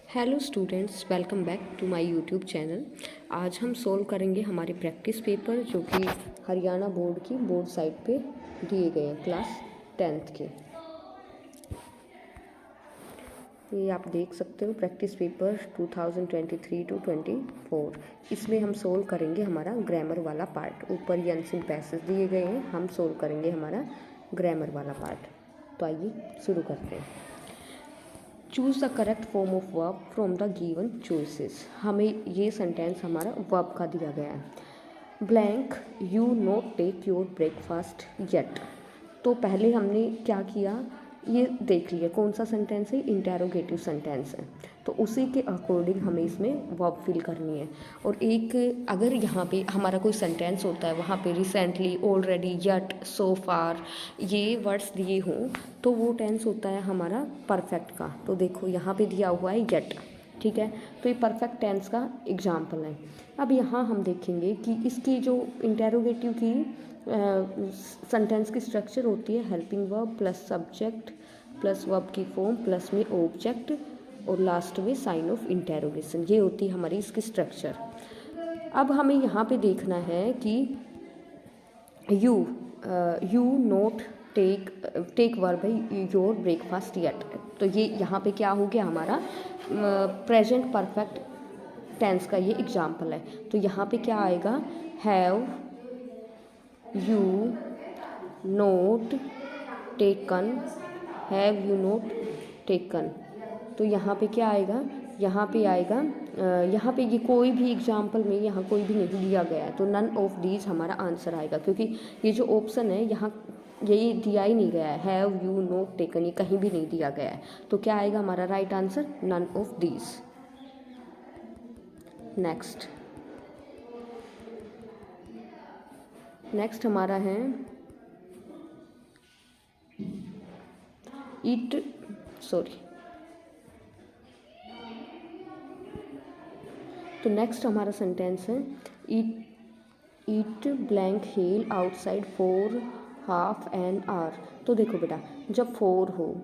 Hello students, welcome back to my YouTube channel. आज हम solve करेंगे हमारे प्रैक्टिस पेपर जो कि हरियाणा बोर्ड की बोर्ड साइट पे दिए गए हैं क्लास 10th के। ये आप देख सकते हो प्रैक्टिस पेपर 2023 टू 24। इसमें हम सोल्व करेंगे हमारा ग्रामर वाला पार्ट। ऊपर ये अनसिन पैसेज दिए गए हैं, हम सोल्व करेंगे हमारा ग्रामर वाला पार्ट। तो आइए शुरू करते हैं। Choose the correct form of verb from the given choices. हमें ये सेंटेंस हमारा वर्ब का दिया गया है। Blank you not take your breakfast yet. तो पहले हमने क्या किया, ये देख लिया कौन सा सेंटेंस है, इंटेरोगेटिव सेंटेंस है। तो उसी के अकॉर्डिंग हमें इसमें वर्ब फिल करनी है। और एक अगर यहाँ पे हमारा कोई सेंटेंस होता है, वहाँ पे रिसेंटली, ऑलरेडी, यट, सो फार ये वर्ड्स दिए हों तो वो टेंस होता है हमारा परफेक्ट का। तो देखो यहाँ पे दिया हुआ है यट, ठीक है, तो ये परफेक्ट टेंस का एग्जाम्पल है। अब यहाँ हम देखेंगे कि इसकी जो इंटेरोगेटिव की सेंटेंस की स्ट्रक्चर होती है helping verb plus subject plus verb की फॉर्म प्लस में ऑब्जेक्ट और लास्ट में साइन ऑफ इंटेरोगेशन। ये होती है हमारी इसकी स्ट्रक्चर। अब हमें यहाँ पे देखना है कि यू नोट टेक वर्ब है योर ब्रेकफास्ट येट। तो ये यहाँ पे क्या हो गया हमारा प्रेजेंट परफेक्ट टेंस का ये एग्जाम्पल है। तो यहाँ पे क्या आएगा, have you not taken, have you not taken. तो यहाँ पे क्या आएगा, यहाँ पे आएगा यहाँ पे ये कोई भी एग्जाम्पल में यहाँ कोई भी नहीं दिया गया है, तो नन ऑफ दीज हमारा आंसर आएगा। क्योंकि ये जो ऑप्शन है यहाँ ये दिया ही नहीं गया है, हैव यू नोट टेकन ये कहीं भी नहीं दिया गया है। तो क्या आएगा हमारा right answer, none of these. Next हमारा है तो नेक्स्ट हमारा सेंटेंस है it blank held outside for half an hour. तो देखो बेटा, जब फॉर हो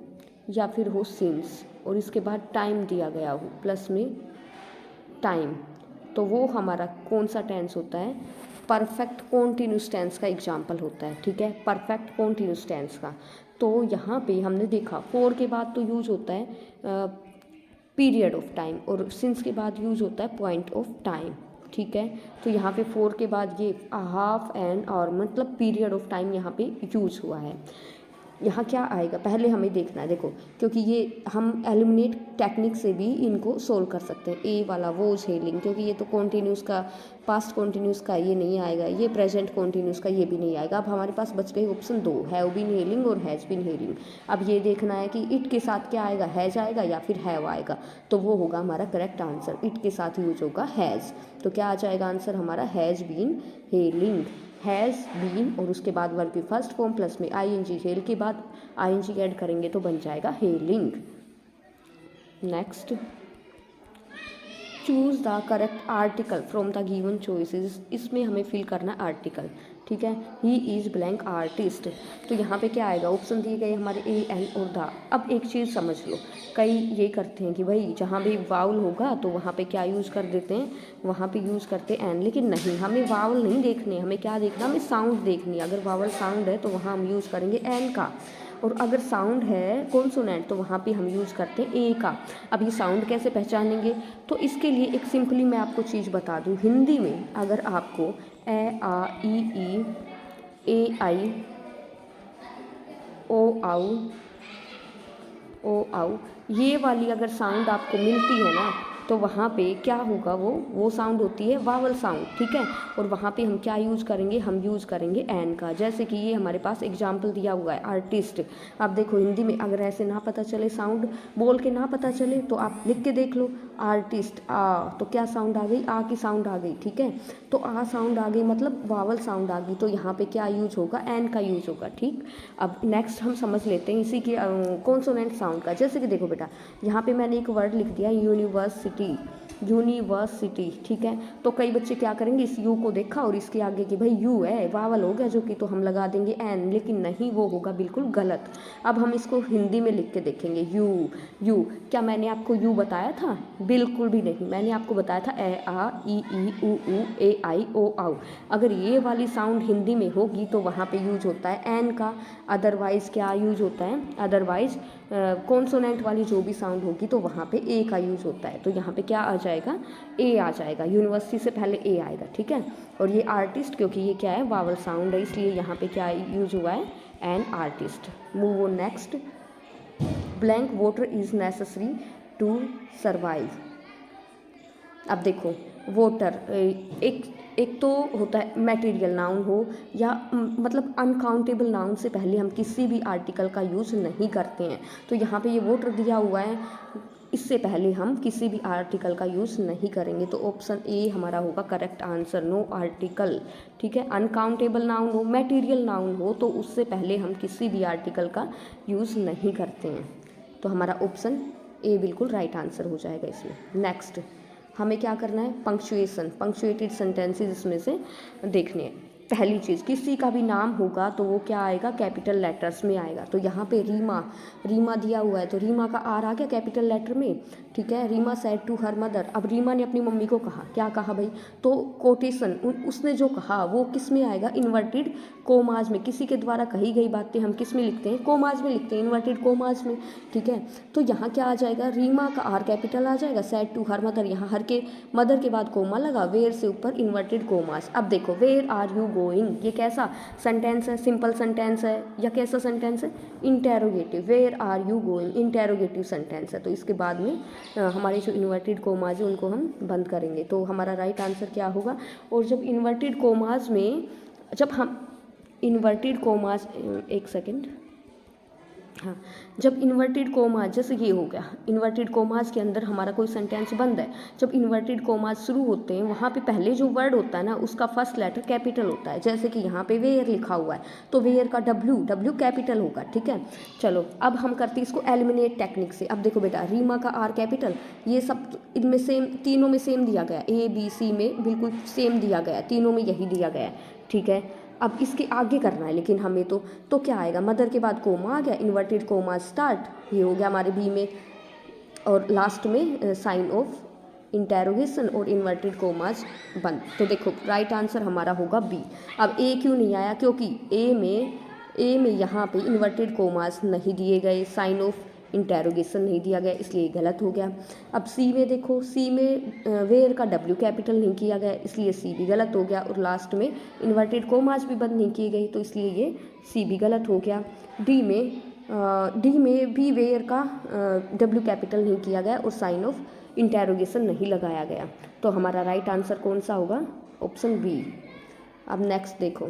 या फिर हो सिंस और इसके बाद टाइम दिया गया हो प्लस में टाइम, तो वो हमारा कौन सा टेंस होता है, परफेक्ट कॉन्टिन्यूस टेंस का एग्जाम्पल होता है। ठीक है, परफेक्ट कॉन्टिन्यूस टेंस का। तो यहाँ पे हमने देखा फॉर के बाद तो यूज होता है पीरियड ऑफ टाइम और सिंस के बाद यूज होता है पॉइंट ऑफ टाइम। ठीक है, तो यहाँ पे फॉर के बाद ये हाफ एन आवर मतलब पीरियड ऑफ टाइम यहाँ पे यूज हुआ है। यहाँ क्या आएगा पहले हमें देखना है, देखो क्योंकि ये हम एलिमिनेट टेक्निक से भी इनको सोल्व कर सकते हैं। ए वाला वॉज हेलिंग, क्योंकि ये तो कॉन्टीन्यूस का पास्ट कॉन्टीन्यूस का ये नहीं आएगा, ये प्रेजेंट कॉन्टीन्यूस का ये भी नहीं आएगा। अब हमारे पास बच गए ऑप्शन दो, हैव बीन हेलिंग और हैज़ बीन हेलिंग। अब ये देखना है कि इट के साथ क्या आएगा, हैज़ आएगा या फिर हैव आएगा। तो वो होगा हमारा करेक्ट आंसर, इट के साथ यूज होगा हैज़। तो क्या आ जाएगा आंसर हमारा, has been healing. Has been और उसके बाद वर्ब की फर्स्ट फॉर्म प्लस में आईएनजी, हेल के बाद आईएनजी ऐड करेंगे तो बन जाएगा healing. Next, choose the correct article from the given choices. इसमें हमें फिल करना है आर्टिकल। ठीक है, ही इज़ ब्लैंक आर्टिस्ट। तो यहाँ पे क्या आएगा, ऑप्शन दिए गए हमारे ए एन और द। अब एक चीज़ समझ लो, कई ये करते हैं कि भाई जहाँ भी वाउल होगा तो वहाँ पे क्या यूज़ कर देते हैं, वहाँ पे यूज़ करते हैं एन। लेकिन नहीं, हमें वाउल नहीं देखने, हमें क्या देखना, हमें साउंड देखनी है। अगर वावल साउंड है तो वहाँ हम यूज़ करेंगे एन का, और अगर साउंड है कॉन्सोनेंट तो वहाँ पे हम यूज़ करते हैं ए का। अब ये साउंड कैसे पहचानेंगे, तो इसके लिए एक सिंपली मैं आपको चीज़ बता दूँ। हिंदी में अगर आपको ए आ ई ए आई ओ आउ ये वाली अगर साउंड आपको मिलती है ना, तो वहाँ पे क्या होगा, वो साउंड होती है वावल साउंड। ठीक है, और वहाँ पे हम क्या यूज़ करेंगे, हम यूज़ करेंगे एन का। जैसे कि ये हमारे पास एग्जाम्पल दिया हुआ है आर्टिस्ट। अब देखो हिंदी में अगर ऐसे ना पता चले, साउंड बोल के ना पता चले, तो आप लिख के देख लो आर्टिस्ट आ, तो क्या साउंड आ गई, आ की साउंड आ गई। ठीक है, तो आ साउंड आ गई मतलब वावल साउंड आ गई, तो यहाँ पे क्या यूज होगा, एन का यूज होगा। ठीक, अब नेक्स्ट हम समझ लेते हैं इसी के कॉन्सोनेंट साउंड का। जैसे कि देखो बेटा, यहाँ पे मैंने एक वर्ड लिख दिया यूनिवर्सिटी, यूनिवर्सिटी, ठीक है। तो कई बच्चे क्या करेंगे, इस यू को देखा और इसके आगे कि भाई यू है, वावल हो गया जो कि, तो हम लगा देंगे एन, लेकिन नहीं, वो होगा बिल्कुल गलत। अब हम इसको हिंदी में लिख के देखेंगे, यू यू। क्या मैंने आपको यू बताया था? बिल्कुल भी नहीं, मैंने आपको बताया था ए आ ई उ ए आई ओ औ। अगर ये वाली साउंड हिंदी में होगी तो वहाँ पे यूज होता है एन का, अदरवाइज़ क्या यूज होता है, अदरवाइज कॉन्सोनेंट वाली जो भी साउंड होगी तो वहाँ पे ए का यूज होता है। तो यहाँ पे क्या आ जाएगा, ए आ जाएगा, यूनिवर्सिटी से पहले ए आएगा, ठीक है। और ये आर्टिस्ट, क्योंकि ये क्या है, वावल साउंड है, इसलिए यहाँ पे क्या यूज हुआ है, an artist. Move on next. Blank water is necessary to survive. अब देखो वाटर, एक तो होता है मटेरियल नाउन हो या मतलब अनकाउंटेबल नाउन से पहले हम किसी भी आर्टिकल का यूज़ नहीं करते हैं। तो यहाँ पे ये वाटर दिया हुआ है, इससे पहले हम किसी भी आर्टिकल का यूज़ नहीं करेंगे। तो ऑप्शन ए हमारा होगा करेक्ट आंसर, नो आर्टिकल, ठीक है। अनकाउंटेबल नाउन हो, मटेरियल नाउन हो तो उससे पहले हम किसी भी आर्टिकल का यूज़ नहीं करते हैं। तो हमारा ऑप्शन ए बिल्कुल राइट आंसर हो जाएगा इसमें। नेक्स्ट हमें क्या करना है, पंक्चुएशन, पंक्चुएटेड सेंटेंसेस इसमें से देखने हैं। पहली चीज़, किसी का भी नाम होगा तो वो क्या आएगा, कैपिटल लेटर्स में आएगा। तो यहाँ पे रीमा, रीमा दिया हुआ है तो रीमा का आर आ गया कैपिटल लेटर में, ठीक है। Reema said to her mother, अब रीमा ने अपनी मम्मी को कहा, क्या कहा भाई, तो कोटेशन उसने जो कहा वो किस में आएगा, इन्वर्टेड कोमाज में। किसी के द्वारा कही गई बातें हम किस में लिखते हैं, कोमाज में लिखते हैं, इन्वर्टेड कोमाज में, ठीक है। तो यहाँ क्या आ जाएगा, रीमा का आर कैपिटल आ जाएगा, सेड टू हर मदर, यहाँ हर के मदर के बाद कोमा लगा, वेयर से ऊपर इन्वर्टेड कोमाज। अब देखो वेयर आर यू गोइंग, ये कैसा सेंटेंस है, सिंपल सेंटेंस है या कैसा सेंटेंस है, interrogative. Where are you going interrogative sentence है। तो इसके बाद में हमारे जो इन्वर्टेड कोमाज है उनको हम बंद करेंगे। तो हमारा राइट आंसर क्या होगा। और जब इन्वर्टेड कोमाज में, जब हम इन्वर्टेड कोमाज, एक सेकेंड, हाँ, जब इन्वर्टेड कोमाज, जैसे ये हो गया, इन्वर्टेड कोमाज के अंदर हमारा कोई सेंटेंस बंद है, जब इन्वर्टेड कोमाज शुरू होते हैं वहाँ पे पहले जो वर्ड होता है ना उसका फर्स्ट लेटर कैपिटल होता है। जैसे कि यहाँ पे वेयर लिखा हुआ है तो वेयर का डब्ल्यू कैपिटल होगा, ठीक है। चलो अब हम करते हैं इसको एलिमिनेट टेक्निक से। अब देखो बेटा, रीमा का आर कैपिटल, ये सब इनमें सेम, तीनों में सेम दिया गया, ए बी सी में बिल्कुल सेम दिया गया, तीनों में यही दिया गया, ठीक है। अब इसके आगे करना है लेकिन हमें तो क्या आएगा, मदर के बाद कोमा आ गया, इन्वर्टेड कोमा स्टार्ट, ये हो गया हमारे बी में, और लास्ट में साइन ऑफ इंटेरोगेशन और इन्वर्टेड कोमाज बंद। तो देखो राइट आंसर हमारा होगा बी। अब ए क्यों नहीं आया, क्योंकि ए में यहाँ पे इन्वर्टेड कोमाज नहीं दिए गए, साइन ऑफ इंटेरोगेशन नहीं दिया गया, इसलिए गलत हो गया। अब सी में देखो, सी में वेयर का डब्ल्यू कैपिटल नहीं किया गया, इसलिए सी भी गलत हो गया। और लास्ट में इन्वर्टेड कोमाज भी बंद नहीं किए गए तो इसलिए ये सी भी गलत हो गया। डी में भी वेयर का डब्ल्यू कैपिटल नहीं किया गया और साइन ऑफ इंटेरोगेशन नहीं लगाया गया। तो हमारा राइट आंसर कौन सा होगा, ऑप्शन बी। अब नेक्स्ट देखो,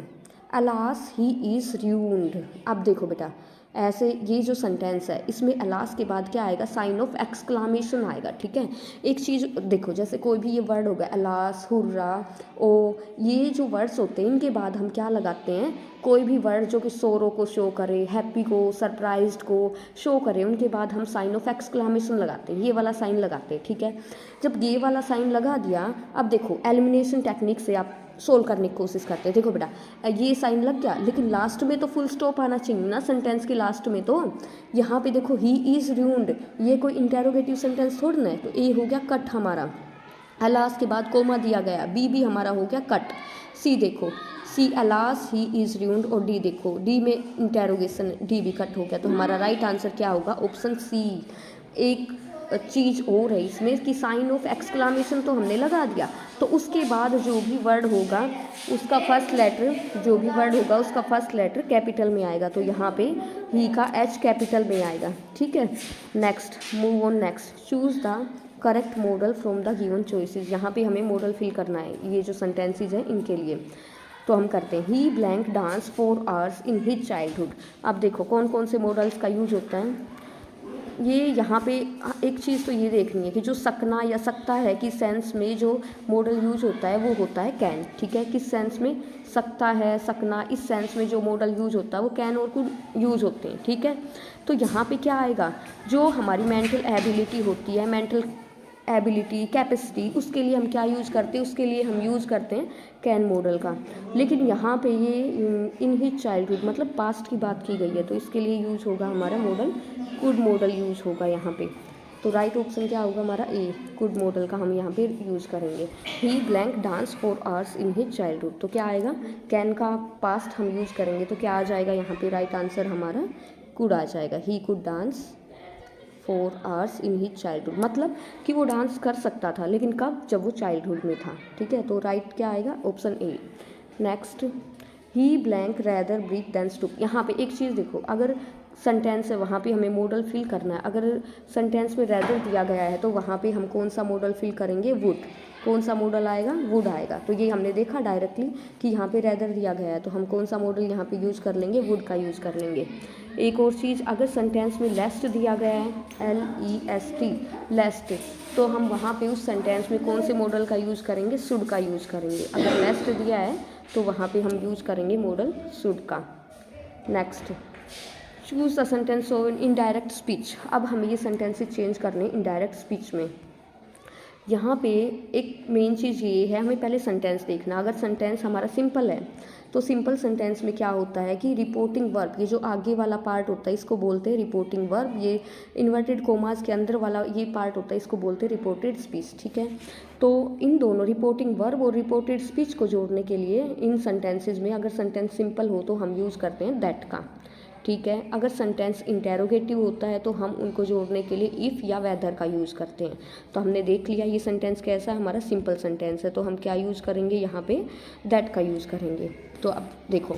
अलास ही इज़ र्यून्ड। अब देखो बेटा, ऐसे ये जो सेंटेंस है इसमें अलास के बाद क्या आएगा, साइन ऑफ एक्सक्लामेशन आएगा, ठीक है। एक चीज़ देखो, जैसे कोई भी ये वर्ड होगा, अलास, हुर्रा, ओ, ये जो वर्ड्स होते हैं इनके बाद हम क्या लगाते हैं, कोई भी वर्ड जो कि सोरो को शो करे, हैप्पी को, सरप्राइज्ड को शो करे, उनके बाद हम साइन ऑफ एक्सक्लामेशन लगाते हैं, ये वाला साइन लगाते हैं, ठीक है। जब ये वाला साइन लगा दिया, अब देखो एलिमिनेशन टेक्निक से आप सोल्व करने की कोशिश करते हैं। देखो बेटा, ये साइन लग गया लेकिन लास्ट में तो फुल स्टॉप आना चाहिए ना सेंटेंस के लास्ट में। तो यहाँ पे देखो ही इज़ र्यून्ड, ये कोई इंटेरोगेटिव सेंटेंस थोड़ा ना है, तो ए हो गया कट हमारा, अलास के बाद कोमा दिया गया, बी भी हमारा हो गया कट। सी देखो, सी अलास ही इज़ र्यून्ड, और डी देखो, डी में इंटेरोगेशन, डी भी कट हो गया। तो हमारा राइट आंसर क्या होगा, ऑप्शन सी। एक चीज़ और है इसमें कि साइन ऑफ एक्सक्लामेशन तो हमने लगा दिया, तो उसके बाद जो भी वर्ड होगा उसका फर्स्ट लेटर, जो भी वर्ड होगा उसका फर्स्ट लेटर कैपिटल में आएगा। तो यहाँ पे ही का एच कैपिटल में आएगा, ठीक है। Next, move on next, choose the correct model from the given choices. यहाँ पे हमें मॉडल फिल करना है, ये जो सेंटेंसेज हैं इनके लिए। तो हम करते हैं, he blank dance 4 hours in his childhood. अब देखो कौन कौन से मॉडल्स का यूज होता है, ये यहाँ पे एक चीज़ तो ये देखनी है कि जो सकना या सकता है कि सेंस में जो मॉडल यूज होता है वो होता है कैन, ठीक है। किस सेंस में, सकता है, सकना, इस सेंस में जो मॉडल यूज होता है वो कैन और कुड यूज होते हैं, ठीक है। तो यहाँ पे क्या आएगा, जो हमारी मेंटल एबिलिटी होती है, मेंटल एबिलिटी, कैपेसिटी, उसके लिए हम क्या यूज़ करते हैं, उसके लिए हम यूज़ करते हैं कैन मॉडल का। लेकिन यहाँ पे ये इन हिज चाइल्डहुड मतलब पास्ट की बात की गई है, तो इसके लिए यूज़ होगा हमारा मॉडल कुड मॉडल यूज़ होगा यहाँ पे। तो राइट ऑप्शन क्या होगा हमारा ए, कुड मॉडल का हम यहाँ पे यूज़ करेंगे। He blank dance for hours in his childhood, तो क्या आएगा, कैन का पास्ट हम यूज़ करेंगे तो क्या आ जाएगा यहाँ पे, राइट आंसर हमारा कुड आ जाएगा। He could dance 4 hours in his childhood, मतलब कि वो डांस कर सकता था, लेकिन कब, जब वो चाइल्डहुड में था। ठीक है, तो राइट क्या आएगा, option A. Next, he blank rather breathe than stoop. यहाँ पे एक चीज़ देखो, अगर सेंटेंस है वहाँ पे हमें मॉडल फिल करना है। अगर सेंटेंस में रैदर दिया गया है तो वहाँ पे हम कौन सा मॉडल फिल करेंगे, वुड। कौन सा मॉडल आएगा, वुड आएगा। तो ये हमने देखा डायरेक्टली कि यहाँ पे रैदर दिया गया है, तो हम कौन सा मॉडल यहाँ पे यूज़ कर लेंगे, वुड का यूज़ कर लेंगे। एक और चीज़, अगर सेंटेंस में लेस्ट दिया गया है, LEST, लेस्ट, तो हम वहाँ पे उस सेंटेंस में कौन से मॉडल का यूज़ करेंगे, शुड का यूज़ करेंगे। अगर लेस्ट दिया है तो वहाँ पे हम यूज़ करेंगे मॉडल शुड का। Next, choose the sentence of an indirect speech. अब हमें ये सेंटेंसेस चेंज करने इनडायरेक्ट स्पीच में। यहाँ पे एक मेन चीज़ ये है, हमें पहले सेंटेंस देखना। अगर सेंटेंस हमारा सिंपल है तो सिंपल सेंटेंस में क्या होता है कि रिपोर्टिंग वर्ब, ये जो आगे वाला पार्ट होता है इसको बोलते हैं रिपोर्टिंग वर्ब। ये इन्वर्टेड कोमास के अंदर वाला ये पार्ट होता है, इसको बोलते हैं रिपोर्टेड स्पीच। ठीक है, तो इन दोनों रिपोर्टिंग वर्ब और रिपोर्टेड स्पीच को जोड़ने के लिए इन सेंटेंसेज में, अगर सेंटेंस सिंपल हो तो हम यूज़ करते हैं दैट का। ठीक है, अगर सेंटेंस इंटेरोगेटिव होता है तो हम उनको जोड़ने के लिए इफ़ या वेदर का यूज़ करते हैं। तो हमने देख लिया ये सेंटेंस कैसा है, हमारा सिंपल सेंटेंस है, तो हम क्या यूज़ करेंगे, यहाँ पे दैट का यूज़ करेंगे। तो अब देखो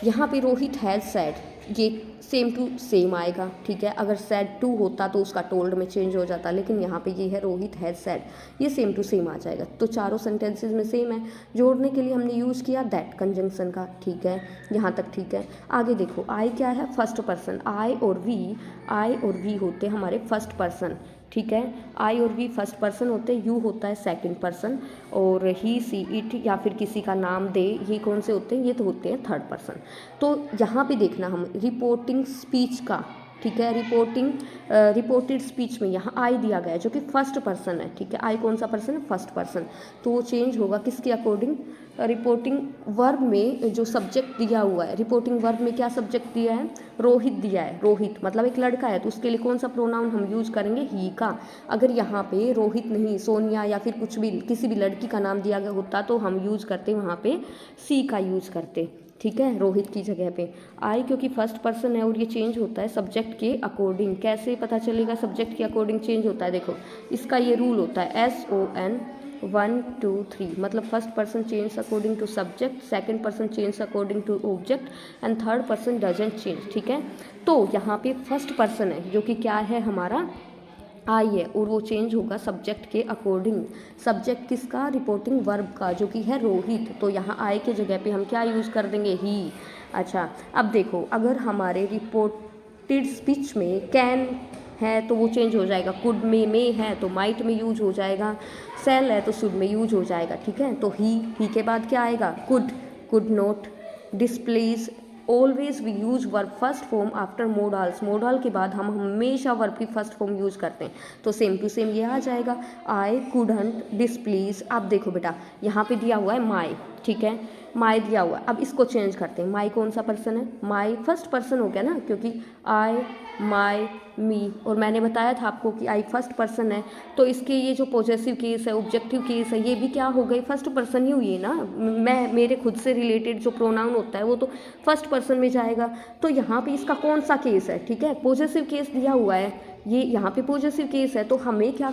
यहाँ पे रोहित हैज़ सैड, ये सेम टू सेम आएगा। ठीक है, अगर सैड टू होता तो उसका टोल्ड में चेंज हो जाता, लेकिन यहाँ पे ये है रोहित हैज़ सैड, ये सेम टू सेम आ जाएगा। तो चारों सेंटेंसेस में सेम है, जोड़ने के लिए हमने यूज़ किया दैट कंजंक्शन का। ठीक है, यहाँ तक ठीक है। आगे देखो, आई क्या है, फर्स्ट पर्सन। आई और वी होते हैं हमारे फर्स्ट पर्सन। ठीक है, आई और वी फर्स्ट पर्सन होते हैं, यू होता है सेकंड पर्सन, और ही, सी, इट या फिर किसी का नाम दे, ये कौन से होते हैं, ये तो होते हैं थर्ड पर्सन। तो यहाँ पे देखना हम रिपोर्टिंग स्पीच का। ठीक है, रिपोर्टेड स्पीच में यहाँ आई दिया गया है जो कि फर्स्ट पर्सन है। ठीक है, आई कौन सा पर्सन है, फर्स्ट पर्सन, तो वो चेंज होगा किसके अकॉर्डिंग, रिपोर्टिंग वर्ब में जो सब्जेक्ट दिया हुआ है। रिपोर्टिंग वर्ब में क्या सब्जेक्ट दिया है, रोहित दिया है। रोहित मतलब एक लड़का है, तो उसके लिए कौन सा प्रोनाउन हम यूज़ करेंगे, ही का। अगर यहाँ पे रोहित नहीं, सोनिया या फिर कुछ भी किसी भी लड़की का नाम दिया गया होता तो हम यूज़ करते वहाँ पे सी का यूज़ करते। ठीक है, रोहित की जगह पे आई, क्योंकि फर्स्ट पर्सन है और ये चेंज होता है सब्जेक्ट के अकॉर्डिंग। कैसे पता चलेगा सब्जेक्ट के अकॉर्डिंग चेंज होता है, देखो इसका ये रूल होता है SON 1 2 3, मतलब first person change according to subject, second person change according to object and third person doesn't change. ठीक है, तो यहाँ पे फर्स्ट पर्सन है जो कि क्या है हमारा आई है, और वो चेंज होगा सब्जेक्ट के अकॉर्डिंग। सब्जेक्ट किसका, रिपोर्टिंग वर्ब का, जो कि है रोहित। तो यहाँ आई के जगह पे हम क्या यूज़ कर देंगे, ही। अच्छा, अब देखो अगर हमारे रिपोर्टेड स्पीच में कैन है तो वो चेंज हो जाएगा, कुड में है तो माइट में यूज हो जाएगा, सेल है तो शुड में यूज हो जाएगा। ठीक है, तो ही के बाद क्या आएगा, could not, displease. Always we use verb first form after modals, modal के बाद हम हमेशा वर्ब की फर्स्ट फॉर्म यूज करते हैं, तो सेम टू सेम ये आ जाएगा, आई कुडंट डिस्प्लीज। अब देखो बेटा यहाँ पे दिया हुआ है माई। ठीक है, माई दिया हुआ है, अब इसको चेंज करते हैं। माई कौन सा पर्सन है, माई फर्स्ट पर्सन हो गया ना, क्योंकि आई, माई, मी, और मैंने बताया था आपको कि आई फर्स्ट पर्सन है, तो इसके ये जो पॉजेसिव केस है, ऑब्जेक्टिव केस है, ये भी क्या हो गई, फर्स्ट पर्सन ही हुई है ना। मैं, मेरे खुद से रिलेटेड जो प्रोनाउन होता है वो तो फर्स्ट पर्सन में जाएगा। तो यहाँ पे इसका कौन सा केस है, ठीक है, पॉजेसिव केस दिया हुआ है, ये यहाँ पे पॉजेसिव केस है। तो हमें क्या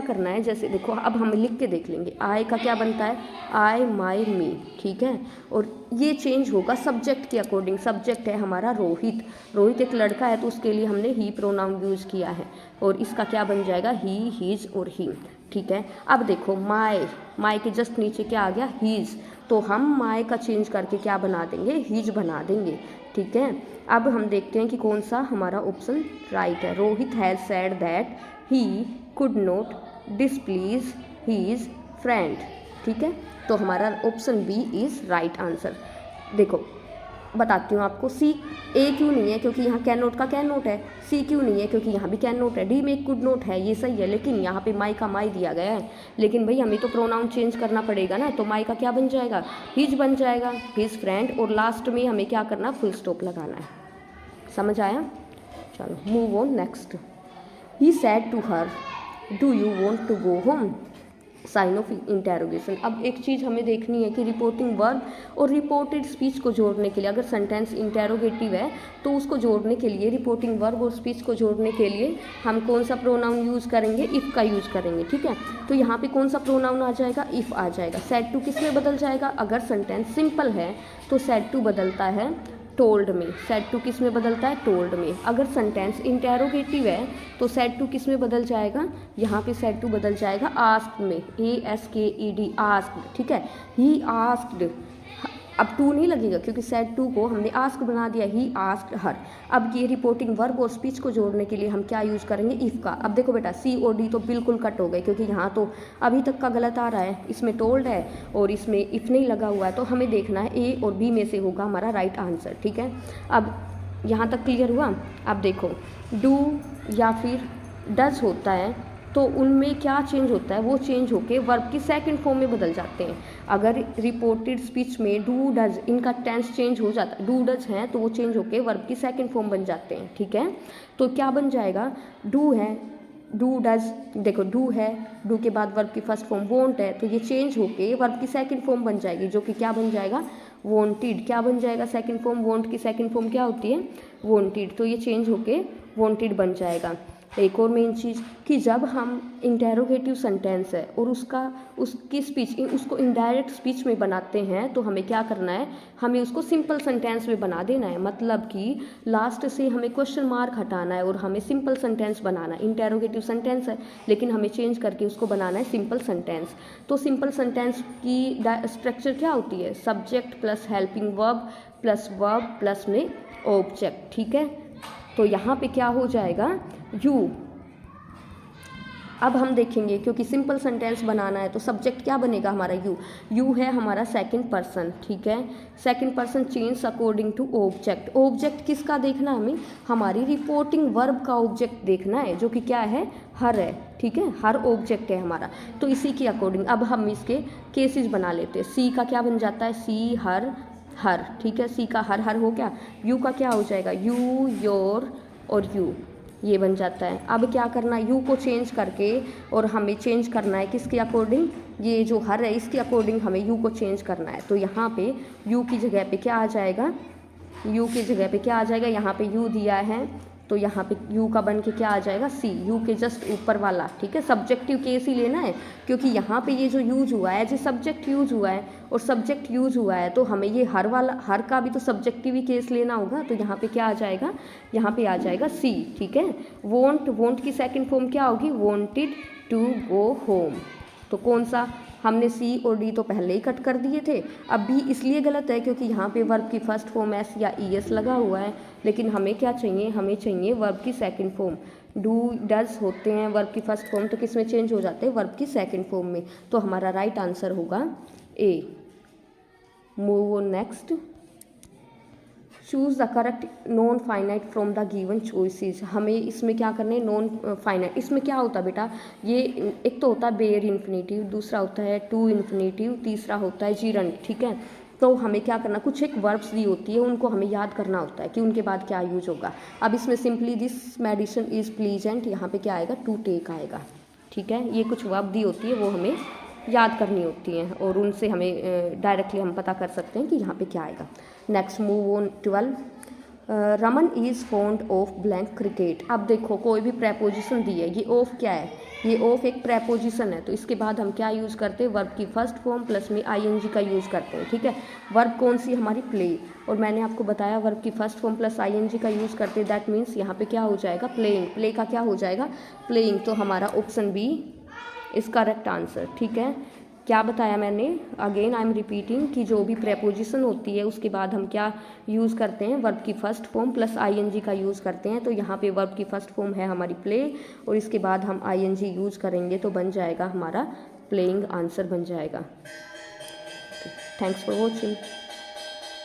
करना है, जैसे देखो अब हम लिख के देख लेंगे, आई का क्या बनता है, आई, माई, मी। ठीक है, और ये चेंज होगा सब्जेक्ट के अकॉर्डिंग। सब्जेक्ट है हमारा रोहित एक लड़का है, तो उसके लिए हमने ही प्रोनाउन यूज़ किया है, और इसका क्या बन जाएगा, ही, हीज और ही। ठीक है, अब देखो माई के जस्ट नीचे क्या आ गया, हीज, तो हम माई का चेंज करके क्या बना देंगे, हीज बना देंगे। ठीक है, अब हम देखते हैं कि कौन सा हमारा ऑप्शन राइट है। Rohit has said that he could not displease his friend. ठीक है, तो हमारा option B is right answer. देखो बताती हूँ आपको, सी ए क्यों नहीं है, क्योंकि यहाँ कैन नोट का कैन नोट है। सी क्यों नहीं है, क्योंकि यहाँ भी कैन नोट है। डी में एक कुड नोट है, ये सही है, लेकिन यहाँ पे माई का माई दिया गया है। लेकिन भाई हमें तो प्रोनाउन चेंज करना पड़ेगा ना, तो माई का क्या बन जाएगा, हिज बन जाएगा, हिज फ्रेंड। और लास्ट में हमें क्या करना, फुल स्टॉप लगाना है। समझ आया? चलो move on next. He said to her, do you want to go home, sign of interrogation. अब एक चीज़ हमें देखनी है कि रिपोर्टिंग वर्ब और रिपोर्टेड स्पीच को जोड़ने के लिए, अगर सेंटेंस इंटेरोगेटिव है तो उसको जोड़ने के लिए, रिपोर्टिंग वर्ब और स्पीच को जोड़ने के लिए हम कौन सा प्रोनाउन यूज़ करेंगे, इफ़ का यूज़ करेंगे। ठीक है, तो यहाँ पे कौन सा प्रोनाउन आ जाएगा, इफ़ आ जाएगा। सैड टू किस में बदल जाएगा, अगर सेंटेंस सिंपल है तो सैड टू बदलता है टोल्ड में। सैड टू किस में बदलता है, टोल्ड में। अगर सेंटेंस इंटेरोगेटिव है तो सैड टू किस में बदल जाएगा, यहाँ पे सैड टू बदल जाएगा आस्क्ड में, ASKED, आस्क्ड। ठीक है, ही आस्क्ड, अब टू नहीं लगेगा क्योंकि सैड टू को हमने आस्क बना दिया, ही आस्क्ड हर। अब ये रिपोर्टिंग वर्ब और स्पीच को जोड़ने के लिए हम क्या यूज़ करेंगे, इफ़ का। अब देखो बेटा, सी और डी तो बिल्कुल कट हो गए, क्योंकि यहाँ तो अभी तक का गलत आ रहा है, इसमें टोल्ड है और इसमें इफ़ नहीं लगा हुआ है। तो हमें देखना है ए और बी में से होगा हमारा राइट आंसर। ठीक है, अब यहाँ तक क्लियर हुआ। अब देखो, डू या फिर डज होता है तो उनमें क्या चेंज होता है, वो चेंज होके वर्ब की सेकंड फॉर्म में बदल जाते हैं। अगर रिपोर्टेड स्पीच में डू डज, इनका टेंस चेंज हो जाता है, डू डज हैं तो वो चेंज होके वर्ब की सेकंड फॉर्म बन जाते हैं। ठीक है, तो क्या बन जाएगा, डू है, डू डज, देखो डू है, डू के बाद वर्ब की फर्स्ट फॉर्म वॉन्ट है, तो ये चेंज होके वर्ब की सेकंड फॉर्म बन जाएगी, जो कि क्या बन जाएगा, वॉन्टेड। क्या बन जाएगा सेकंड फॉर्म, वॉन्ट की सेकंड फॉर्म क्या होती है, वॉन्टेड, तो ये चेंज होके वॉन्टेड बन जाएगा। एक और मेन चीज़ कि जब हम इंटेरोगेटिव सेंटेंस है और उसकी स्पीच उसको इनडायरेक्ट स्पीच में बनाते हैं, तो हमें क्या करना है, हमें उसको सिंपल सेंटेंस में बना देना है। मतलब कि लास्ट से हमें क्वेश्चन मार्क हटाना है और हमें सिंपल सेंटेंस बनाना है। इंटेरोगेटिव सेंटेंस है लेकिन हमें चेंज करके उसको बनाना है सिंपल सेंटेंस। तो सिंपल सेंटेंस की स्ट्रक्चर क्या होती है, subject plus helping verb plus में ऑब्जेक्ट। ठीक है, तो यहाँ पे क्या हो जाएगा, यू। अब हम देखेंगे, क्योंकि सिंपल सेंटेंस बनाना है तो सब्जेक्ट क्या बनेगा हमारा, यू है हमारा सेकंड पर्सन। ठीक है, second person change according to object. Object किसका देखना है हमें, हमारी रिपोर्टिंग वर्ब का ऑब्जेक्ट देखना है, जो कि क्या है, हर है। ठीक है, हर ऑब्जेक्ट है हमारा, तो इसी के अकॉर्डिंग अब हम इसके केसेस बना लेते हैं। सी का क्या बन जाता है, सी हर हर। ठीक है, सी का हर हर हो गया। यू का क्या हो जाएगा, यू योर और यू, ये बन जाता है। अब क्या करना है, यू को चेंज करके, और हमें चेंज करना है किसके अकॉर्डिंग, ये जो हर है इसके अकॉर्डिंग हमें यू को चेंज करना है। तो यहाँ पे यू की जगह पे क्या आ जाएगा, यू की जगह पे क्या आ जाएगा, यहाँ पे यू दिया है तो यहाँ पे यू का बन के क्या आ जाएगा, सी, यू के जस्ट ऊपर वाला। ठीक है, सब्जेक्टिव केस ही लेना है, क्योंकि यहाँ पे ये जो यूज हुआ है, जो सब्जेक्ट यूज हुआ है और सब्जेक्ट यूज हुआ है, तो हमें ये हर वाला, हर का भी तो सब्जेक्टिव ही केस लेना होगा। तो यहाँ पे क्या आ जाएगा, यहाँ पे आ जाएगा सी। ठीक है, वॉन्ट की सेकेंड फॉर्म क्या होगी, वॉन्टेड टू गो होम। तो कौन सा, हमने सी और डी तो पहले ही कट कर दिए थे। अब भी इसलिए गलत है क्योंकि यहाँ पे वर्ब की फर्स्ट फॉर्म एस या ES लगा हुआ है, लेकिन हमें क्या चाहिए, हमें चाहिए वर्ब की सेकंड फॉर्म। डू डज होते हैं वर्ब की फर्स्ट फॉर्म, तो किस में चेंज हो जाते हैं, वर्ब की सेकंड फॉर्म में। तो हमारा राइट आंसर होगा A. Move on next. Choose the correct non finite from the given choices. हमें इसमें क्या करना है, नॉन फाइनाइट। इसमें क्या होता है बेटा, ये एक तो होता है बेयर इन्फिनेटिव, दूसरा होता है टू इन्फिनेटिव, तीसरा होता है जीरंड। ठीक है, तो हमें क्या करना, कुछ एक वर्ब्स दी होती है, उनको हमें याद करना होता है कि उनके बाद क्या यूज होगा। अब इसमें simply this medicine is pleasant, यहाँ पे क्या आएगा, टू टेक आएगा। ठीक है, ये कुछ वर्ब दी होती है, वो हमें याद करनी होती हैं और उनसे हमें डायरेक्टली हम पता कर सकते हैं कि यहाँ पे क्या आएगा। Next move on 12। Raman is fond of blank cricket. अब देखो, कोई भी प्रेपोजिशन दी है, ये ऑफ क्या है, ये ऑफ एक प्रेपोजिशन है, तो इसके बाद हम क्या यूज़ करते हैं, वर्ब की फर्स्ट फॉर्म प्लस में ING का यूज़ करते हैं। ठीक है, वर्ब कौन सी, हमारी प्ले, और मैंने आपको बताया वर्ब की फर्स्ट फॉर्म प्लस ING का यूज़ करते हैं, दैट मीन्स यहाँ पे क्या हो जाएगा, प्लेइंग। प्ले का क्या हो जाएगा, प्लेइंग। तो हमारा option B is correct answer. ठीक है, क्या बताया मैंने, अगेन आई एम रिपीटिंग कि जो भी प्रेपोजिशन होती है उसके बाद हम क्या यूज़ करते हैं, वर्ब की फर्स्ट फॉर्म प्लस ING का यूज़ करते हैं। तो यहाँ पे वर्ब की फर्स्ट फॉर्म है हमारी प्ले, और इसके बाद हम ING यूज़ करेंगे तो बन जाएगा हमारा प्लेइंग, आंसर बन जाएगा। Thanks for watching.